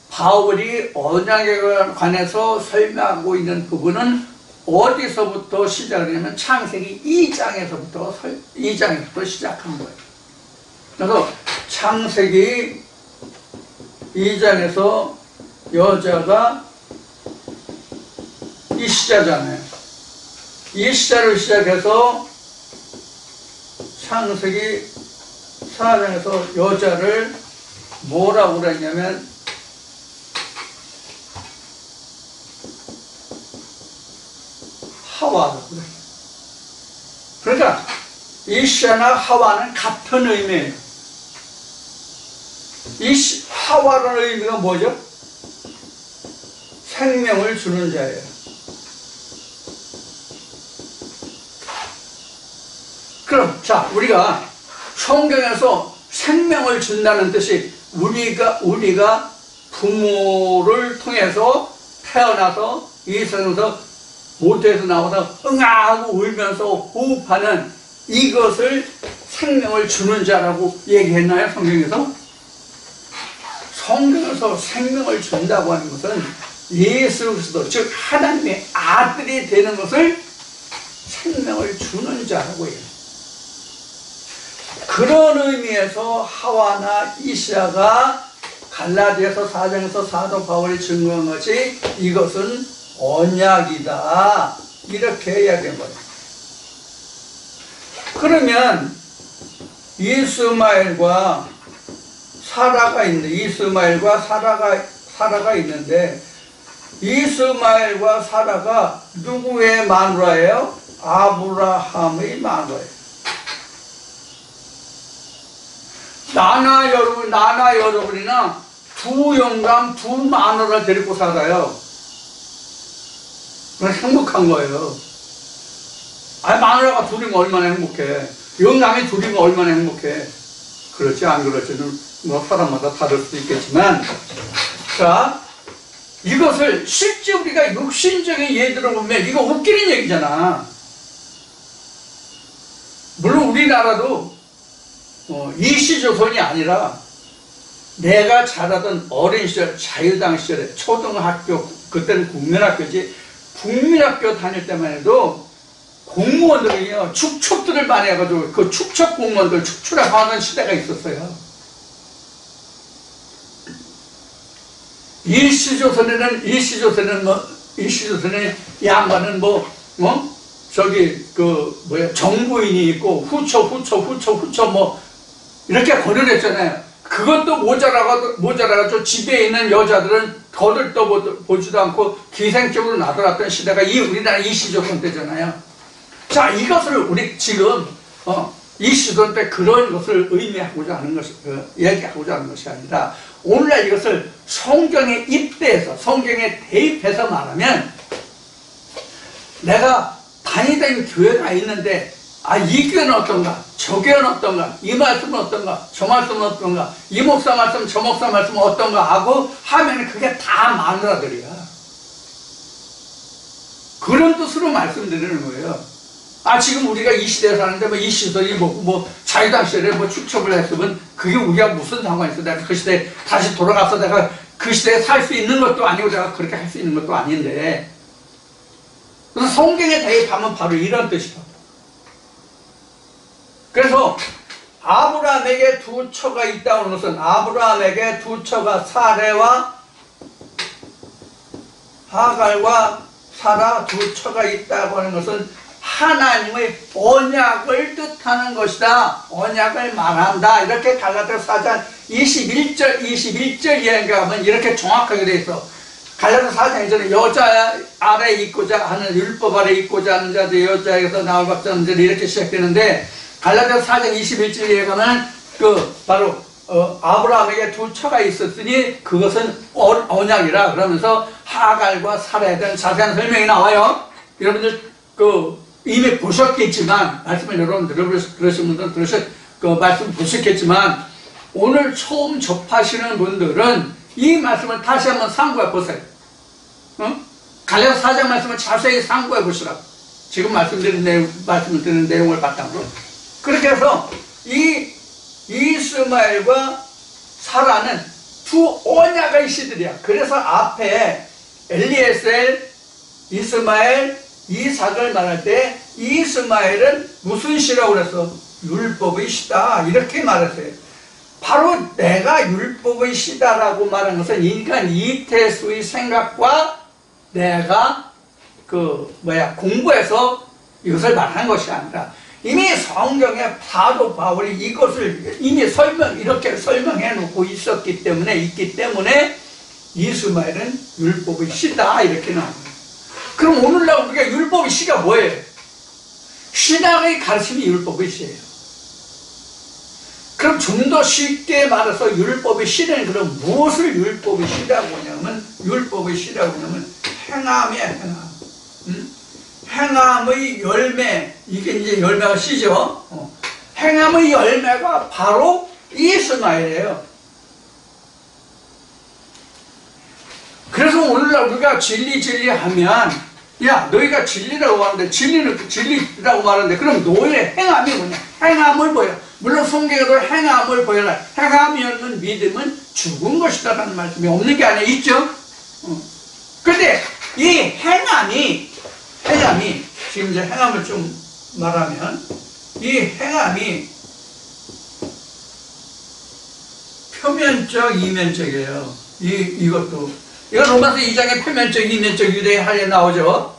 바울이 언약에 관해서 설명하고 있는 부분은 어디서부터 시작을 하냐면 창세기 2장에서부터 시작한 거예요. 그래서 창세기 2장에서 여자가 이 시자잖아요. 이 시자를 시작해서 창세기 4장에서 여자를 뭐라고 그랬냐면 하와라고 그래요. 그러니까 이 시자나 하와는 같은 의미예요. 이 하와라는 의미가 뭐죠? 생명을 주는 자예요. 그럼 자, 우리가 성경에서 생명을 준다는 뜻이 우리가 부모를 통해서 태어나서 이 세상에서 모태에서 나와서 응아하고 울면서 호흡하는 이것을 생명을 주는 자라고 얘기했나요? 성경에서? 성경에서 생명을 준다고 하는 것은 예수 그리스도, 즉 하나님의 아들이 되는 것을 생명을 주는 자라고 해요. 그런 의미에서 하와나 이시아가 갈라디아서 4장에서 사도 바울이 증거한 것이 이것은 언약이다, 이렇게 이야기한 거예요. 그러면 이스마엘과 사라가 있는데, 이스마엘과 사라가 있는데, 이스마엘과 사라가 누구의 마누라예요? 아브라함의 마누라예요. 나나 여러분이나 두 영감, 두 마누라를 데리고 살아요. 그건 행복한 거예요. 아니, 마누라가 둘이면 얼마나 행복해. 영감이 둘이면 얼마나 행복해. 그렇지, 안 그렇지는 뭐 사람마다 다를 수도 있겠지만, 자, 이것을 실제 우리가 육신적인 예들을 보면 이거 웃기는 얘기잖아. 물론 우리나라도 일시조선이 아니라 내가 자라던 어린 시절, 자유당 시절에 초등학교, 그때는 국민학교지, 국민학교 다닐 때만 해도 공무원들이요, 축첩들을 많이 해가지고 그 축첩 공무원들 축출하고 하는 시대가 있었어요. 일시조선에는 양반은 저기 정부인이 있고 후처 뭐 이렇게 거론했잖아요. 그것도 모자라가지고 집에 있는 여자들은 거들떠보지도 않고 기생적으로 나돌았던 시대가 우리나라 이시조선 때잖아요. 자, 이것을 우리 지금 이시조선 때 그런 것을 의미하고자 하는 것이 얘기하고자 하는 것이 아니라 오늘날 이것을 성경에 입대해서 성경에 대입해서 말하면 내가 다니던 교회가 있는데 이 교회는 어떤가? 저 교회는 어떤가? 이 말씀은 어떤가? 저 말씀은 어떤가? 이 목사 말씀, 저 목사 말씀은 어떤가? 하고 하면 그게 다 마누라들이야. 그런 뜻으로 말씀드리는 거예요. 지금 우리가 이 시대에 사는데 이 시절이 자유당 시대에 축첩을 했으면 그게 우리가 무슨 상관이 있어? 내가 그 시대에 다시 돌아가서 내가 그 시대에 살 수 있는 것도 아니고 내가 그렇게 할 수 있는 것도 아닌데. 그래서 성경에 대입하면 바로 이런 뜻이다. 그래서 아브라함에게 두 처가 있다는 것은 아브라함에게 두 처가 사레와 하갈과 사라 두 처가 있다고 하는 것은 하나님의 언약을 뜻하는 것이다. 언약을 말한다. 이렇게 갈라디아서 4장 21절 이하에 가면 이렇게 정확하게 되어 있어. 갈라디아서 4장 이전에 여자 아래 있고자 하는 율법 아래 있고자 하는 자들 여자에게서 나올 박자 하는 자들 이렇게 시작되는데 갈라디아서 4장 21절에 가면 바로 아브라함에게 두 처가 있었으니 그것은 언약이라 그러면서 하갈과 사라에 대한 자세한 설명이 나와요. 여러분들 이미 보셨겠지만 말씀을 여러분 들으신 분들은 말씀 보셨겠지만 오늘 처음 접하시는 분들은 이 말씀을 다시 한번 상고해 보세요. 갈라디아서 4장 말씀을 자세히 상고해 보시라고. 지금 말씀을 드리는 내용을 바탕으로. 그렇게 해서 이 이스마엘과 사라는 두 언약의 시들이야. 그래서 앞에 엘리에셀, 이스마엘, 이삭을 말할 때 이스마엘은 무슨 시라고 그랬어? 율법의 시다. 이렇게 말했어요. 바로 내가 율법의 시다라고 말한 것은 인간 이태수의 생각과 내가 공부해서 이것을 말하는 것이 아니라 이미 성경에 사도 바울이 이것을 이미 이렇게 설명해 놓고 있기 때문에 이스마엘은 율법의 시다. 이렇게 나옵니다. 그럼 오늘날 우리가 율법의 시가 뭐예요? 신앙의 가르침이 율법의 시예요. 그럼 좀 더 쉽게 말해서 율법의 시는 그럼 무엇을 율법의 시라고 하냐면 행함이에요. 행함. 행함의 열매, 이게 이제 열매가 시죠. 행함의 열매가 바로 이스마엘이에요. 그래서 오늘날 우리가 진리 하면 야 너희가 진리라고 하는데 진리라고 말하는데 그럼 너희의 행함이 뭐냐? 행함을 보여. 물론 성경에도 행함을 보여라. 행함이 없는 믿음은 죽은 것이다 라는 말씀이 없는 게 아니라 있죠. 근데 이 행함이 지금 이제 행함을 좀 말하면 이 행함이 표면적 이면적이에요. 이것도 이거 로마서 2장에 표면적 이면적 유대하에 나오죠.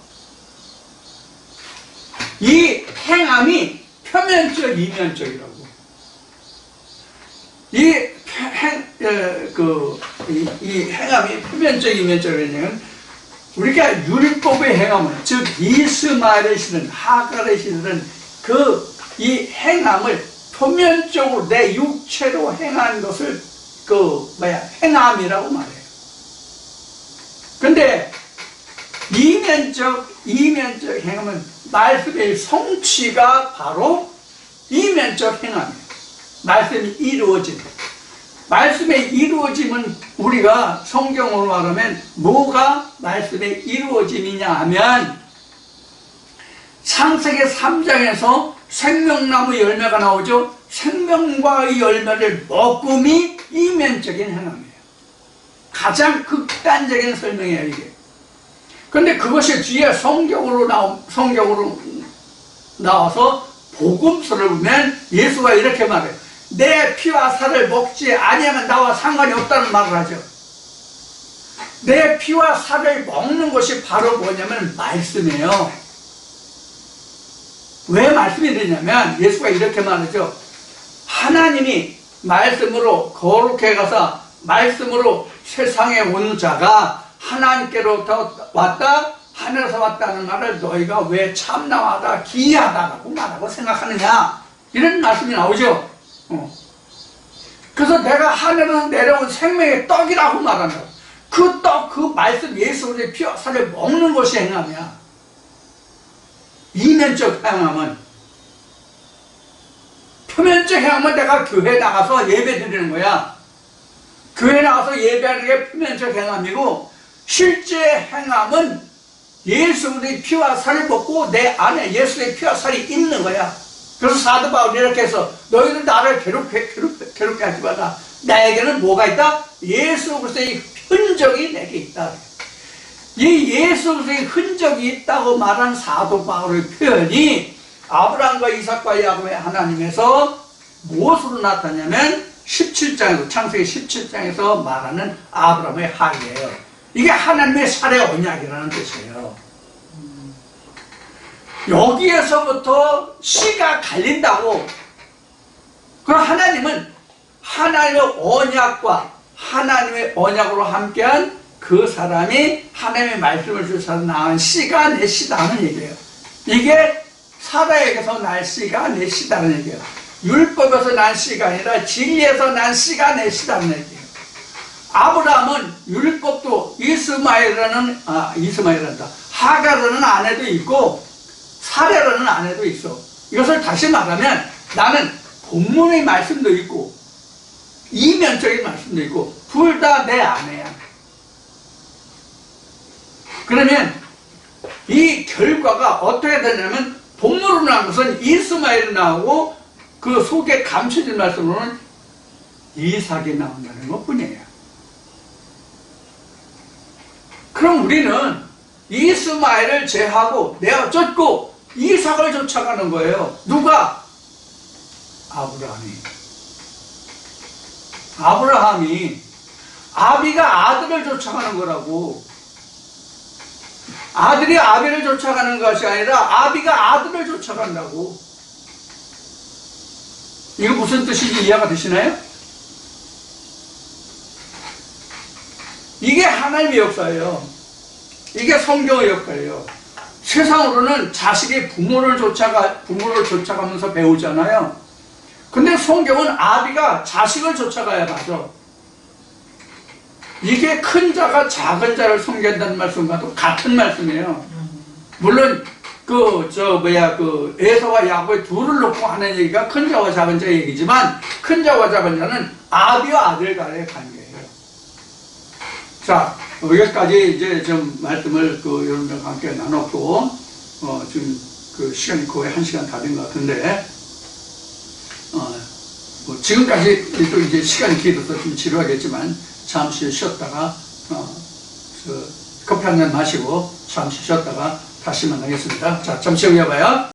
이 행함이 표면적 이면적이라고. 이 행함이 표면적 이면적이냐면 우리가 율법의 행함을 즉 이스마엘의 시는 하갈의 시는 이 행함을 표면적으로 내 육체로 행한 것을 행함이라고 말해요. 근데 이면적 행함은 말씀의 성취가 바로 이면적 행함이에요. 말씀이 이루어진. 말씀의 이루어짐은 우리가 성경으로 말하면 뭐가 말씀의 이루어짐이냐 하면 창세기 3장에서 생명나무 열매가 나오죠. 생명과의 열매를 먹음이 이면적인 행함이에요. 가장 극단적인 설명이에요, 이게. 그런데 그것이 뒤에 성경으로 나와서 복음서를 보면 예수가 이렇게 말해요. 내 피와 살을 먹지 아니하면 나와 상관이 없다는 말을 하죠. 내 피와 살을 먹는 것이 바로 뭐냐면 말씀이에요. 왜 말씀이 되냐면 예수가 이렇게 말하죠. 하나님이 말씀으로 거룩해 가서 말씀으로 세상에 온 자가 하나님께로부터 왔다, 하늘에서 왔다는 말을 너희가 왜 참나하다, 기이하다고 말하고 생각하느냐, 이런 말씀이 나오죠. 그래서 내가 하늘에서 내려온 생명의 떡이라고 말한다고. 그 떡, 그 말씀, 예수 그리스도의 피와 살을 먹는 것이 행함이야. 이면적 행함은. 표면적 행함은 내가 교회 나가서 예배 드리는 거야. 교회 나가서 예배하는 게 표면적 행함이고, 실제 행함은 예수 그리스도의 피와 살을 먹고 내 안에 예수의 피와 살이 있는 거야. 그래서 사도 바울이 이렇게 해서 너희는 나를 괴롭게 하지 마라. 나에게는 뭐가 있다? 예수 그리스도의 흔적이 내게 있다. 이 예수 그리스도의 흔적이 있다고 말한 사도 바울의 표현이 아브라함과 이삭과 야곱의 하나님에서 무엇으로 나타나냐면 17장에서 창세기 17장에서 말하는 아브라함의 할례예요. 이게 하나님의 살의 언약이라는 뜻이에요. 여기에서부터 씨가 갈린다고. 그럼 하나님은 하나님의 언약과 하나님의 언약으로 함께한 그 사람이 하나님의 말씀을 주셔서 낳은 씨가 내 씨다는 얘기예요. 이게 사라에게서 난 씨가 내 씨다는 얘기예요. 율법에서 난 씨가 아니라 진리에서 난 씨가 내 씨다는 얘기예요. 아브라함은 율법도 이스마엘이란다. 하가라는 아내도 있고 사례라는 아내도 있어. 이것을 다시 말하면 나는 본문의 말씀도 있고 이면적인 말씀도 있고 둘 다 내 아내야. 그러면 이 결과가 어떻게 되냐면 본문으로 나온 것은 이스마엘이 나오고 그 속에 감춰진 말씀으로는 이삭이 나온다는 것 뿐이에요. 그럼 우리는 이스마엘을 제하고 내어 쫓고 이삭을 쫓아가는 거예요. 누가? 아브라함이 아비가 아들을 쫓아가는 거라고. 아들이 아비를 쫓아가는 것이 아니라 아비가 아들을 쫓아간다고. 이거 무슨 뜻인지 이해가 되시나요? 이게 하나님의 역사예요. 이게 성경의 역사예요. 세상으로는 자식이 부모를 쫓아가면서 배우잖아요. 근데 성경은 아비가 자식을 쫓아가야 맞아. 이게 큰 자가 작은 자를 섬긴다는 말씀과도 같은 말씀이에요. 물론 에서와 야곱의 둘을 놓고 하는 얘기가 큰 자와 작은 자의 얘기지만 큰 자와 작은 자는 아비와 아들 간의 관계예요. 자, 여기까지 이제 좀 말씀을 여러분들과 함께 나눴고, 지금 시간이 거의 1시간 다 된 것 같은데, 지금까지 또 이제 시간이 길어서 좀 지루하겠지만, 잠시 쉬었다가, 커피 한 잔 마시고, 잠시 쉬었다가 다시 만나겠습니다. 자, 잠시 후에 봐요.